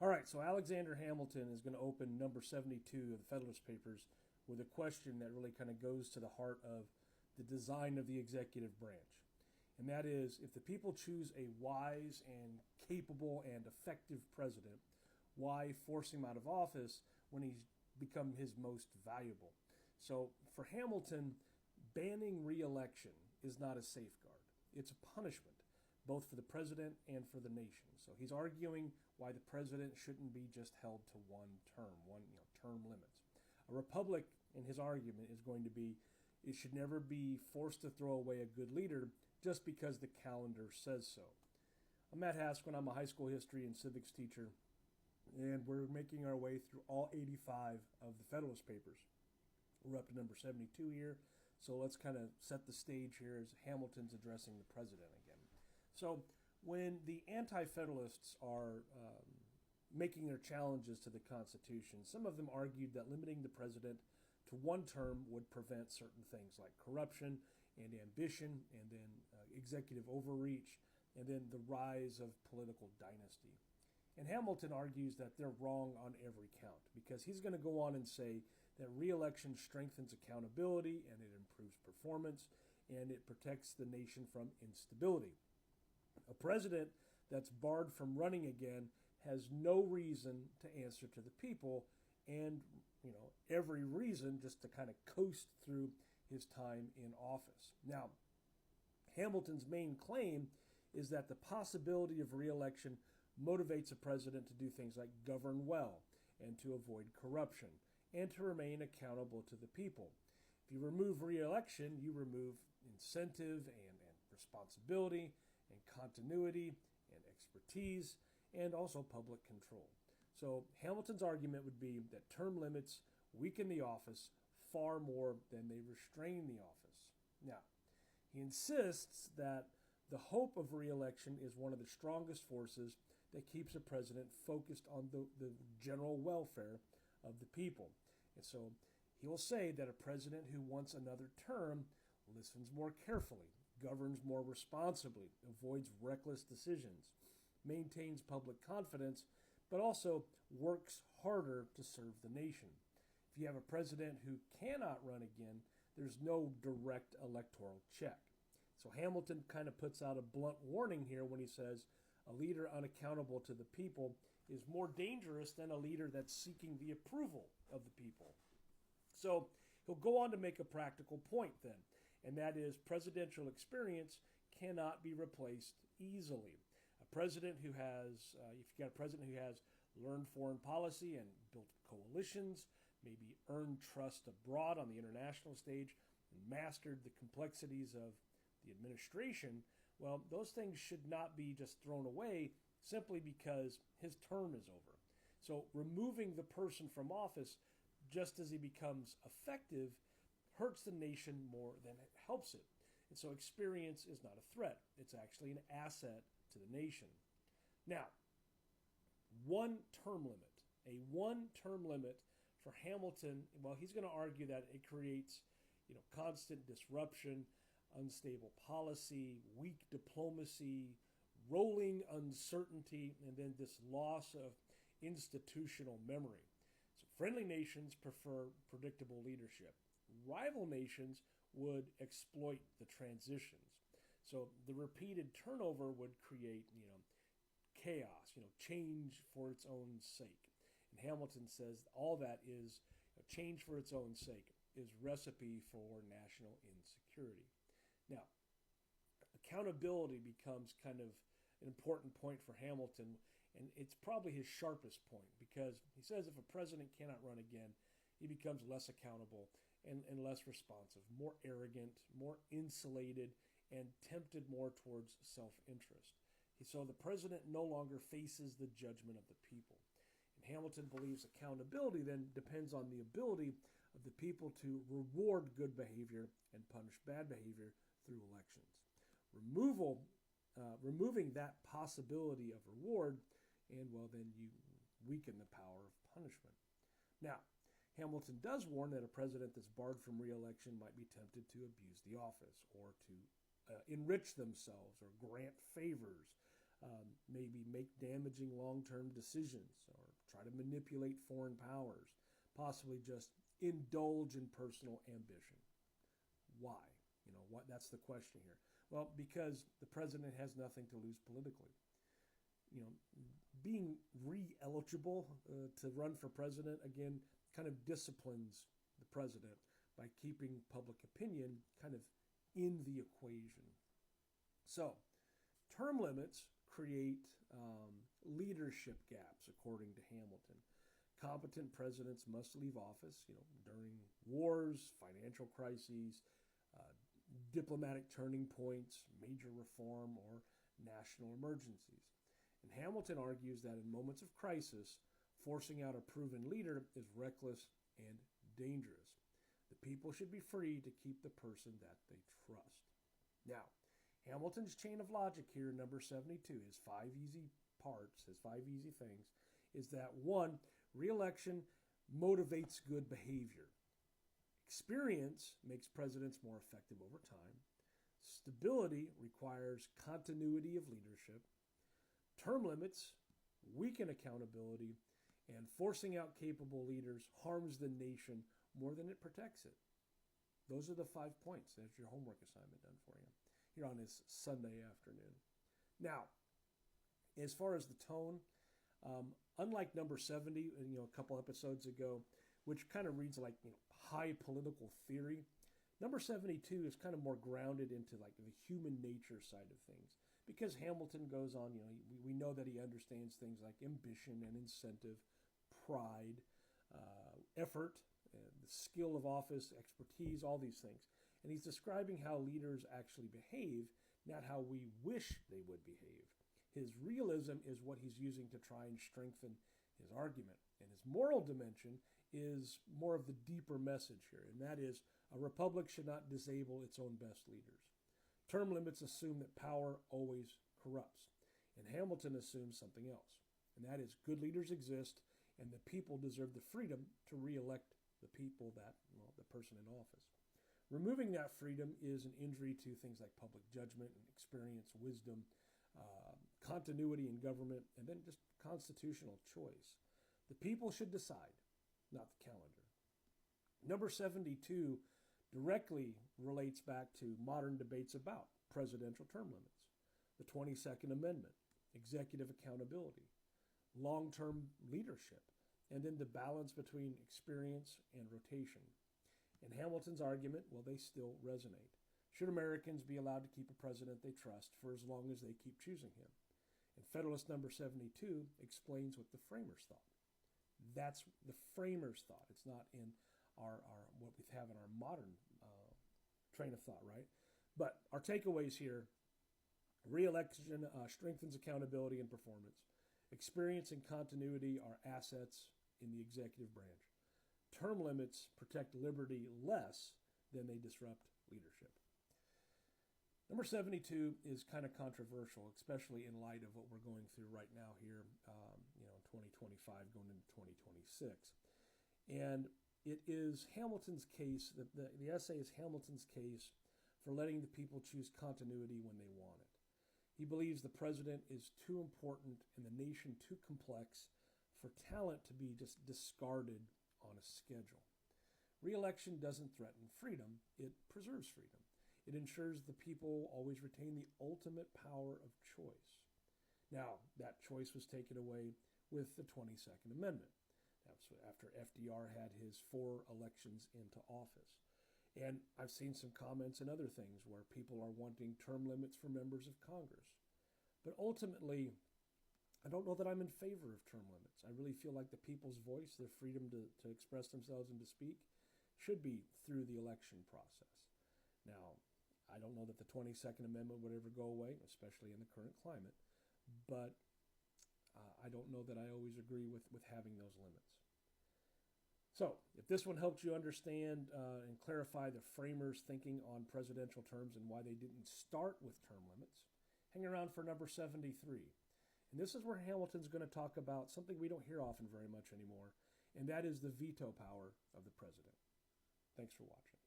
All right, so Alexander Hamilton is going to open number 72 of the Federalist Papers with a question that really kind of goes to the heart of the design of the executive branch. And that is, if the people choose a wise and capable and effective president, why force him out of office when he's become his most valuable? So for Hamilton, banning re-election is not a safeguard. It's a punishment, both for the president and for the nation. So he's arguing why the president shouldn't be just held to one term, term limits. A republic, in his argument, is going to be it should never be forced to throw away a good leader just because the calendar says so. I'm Matt Haskell. I'm a high school history and civics teacher, and we're making our way through all 85 of the Federalist Papers. We're up to number 72 here, so let's kind of set the stage here as Hamilton's addressing the president again. So when the anti-federalists are making their challenges to the Constitution, some of them argued that limiting the president to one term would prevent certain things like corruption and ambition, and then executive overreach, and then the rise of political dynasty. And Hamilton argues that they're wrong on every count, because he's going to go on and say that re-election strengthens accountability, and it improves performance, and it protects the nation from instability. A president that's barred from running again has no reason to answer to the people, and every reason just to kind of coast through his time in office. Now, Hamilton's main claim is that the possibility of re-election motivates a president to do things like govern well and to avoid corruption and to remain accountable to the people. If you remove re-election, you remove incentive and responsibility and continuity and expertise and also public control. So Hamilton's argument would be that term limits weaken the office far more than they restrain the office. Now, he insists that the hope of re-election is one of the strongest forces that keeps a president focused on the general welfare of the people. And so he will say that a president who wants another term listens more carefully, governs more responsibly, avoids reckless decisions, maintains public confidence, but also works harder to serve the nation. If you have a president who cannot run again, there's no direct electoral check. So Hamilton kind of puts out a blunt warning here when he says a leader unaccountable to the people is more dangerous than a leader that's seeking the approval of the people. So he'll go on to make a practical point then, and that is presidential experience cannot be replaced easily. A president who has, if you've got a president who has learned foreign policy and built coalitions, maybe earned trust abroad on the international stage, and mastered the complexities of the administration, well, those things should not be just thrown away simply because his term is over. So removing the person from office just as he becomes effective hurts the nation more than it helps it. And so experience is not a threat. It's actually an asset to the nation. Now, a one-term limit for Hamilton, well, he's going to argue that it creates, constant disruption, unstable policy, weak diplomacy, rolling uncertainty, and then this loss of institutional memory. So friendly nations prefer predictable leadership. Rival nations would exploit the transitions. So the repeated turnover would create, chaos, change for its own sake. And Hamilton says all that is change for its own sake is recipe for national insecurity. Now, accountability becomes kind of an important point for Hamilton, and it's probably his sharpest point because he says if a president cannot run again, he becomes less accountable and less responsive, more arrogant, more insulated, and tempted more towards self-interest. So the president no longer faces the judgment of the people. And Hamilton believes accountability then depends on the ability of the people to reward good behavior and punish bad behavior through elections. Removing that possibility of reward, and well, then you weaken the power of punishment. Now, Hamilton does warn that a president that's barred from re-election might be tempted to abuse the office or to enrich themselves or grant favors maybe make damaging long-term decisions or try to manipulate foreign powers, possibly just indulge in personal ambition. Why? That's the question here. Well, because the president has nothing to lose politically. Being re-eligible to run for president, again, kind of disciplines the president by keeping public opinion kind of in the equation. So, term limits create leadership gaps, according to Hamilton. Competent presidents must leave office, during wars, financial crises, diplomatic turning points, major reform, or national emergencies. And Hamilton argues that in moments of crisis, forcing out a proven leader is reckless and dangerous. The people should be free to keep the person that they trust. Now, Hamilton's chain of logic here, number 72, his 5 easy parts, his 5 easy things, is that 1, re-election motivates good behavior. Experience makes presidents more effective over time. Stability requires continuity of leadership. Term limits weaken accountability, and forcing out capable leaders harms the nation more than it protects it. Those are the 5 points. That's your homework assignment done for you here on this Sunday afternoon. Now, as far as the tone, unlike number 70, a couple episodes ago, which kind of reads like high political theory, number 72 is kind of more grounded into like the human nature side of things. Because Hamilton goes on, we know that he understands things like ambition and incentive, pride, effort, the skill of office, expertise, all these things. And he's describing how leaders actually behave, not how we wish they would behave. His realism is what he's using to try and strengthen his argument. And his moral dimension is more of the deeper message here, and that is a republic should not disable its own best leaders. Term limits assume that power always corrupts, and Hamilton assumes something else, and that is good leaders exist, and the people deserve the freedom to re-elect the people the person in office. Removing that freedom is an injury to things like public judgment and experience, wisdom, continuity in government, and then just constitutional choice. The people should decide, not the calendar. Number 72 directly relates back to modern debates about presidential term limits, the 22nd Amendment, executive accountability, long-term leadership, and then the balance between experience and rotation. In Hamilton's argument, they still resonate. Should Americans be allowed to keep a president they trust for as long as they keep choosing him? And Federalist number 72 explains what the framers thought. That's the framers thought. It's not in our what we have in our modern train of thought, right? But our takeaways here: re-election strengthens accountability and performance. Experience and continuity are assets in the executive branch. Term limits protect liberty less than they disrupt leadership. Number 72 is kind of controversial, especially in light of what we're going through right now here, 2025 going into 2026. And it is Hamilton's case, the essay is Hamilton's case for letting the people choose continuity when they want it. He believes the president is too important and the nation too complex for talent to be just discarded on a schedule. Re-election doesn't threaten freedom, it preserves freedom. It ensures the people always retain the ultimate power of choice. Now, that choice was taken away with the 22nd Amendment. That's after FDR had his 4 elections into office. And I've seen some comments and other things where people are wanting term limits for members of Congress. But ultimately, I don't know that I'm in favor of term limits. I really feel like the people's voice, their freedom to express themselves and to speak, should be through the election process. Now, I don't know that the 22nd Amendment would ever go away, especially in the current climate, but I don't know that I always agree with having those limits. So, if this one helped you understand and clarify the framers' thinking on presidential terms and why they didn't start with term limits, hang around for number 73. And this is where Hamilton's going to talk about something we don't hear often very much anymore, and that is the veto power of the president. Thanks for watching.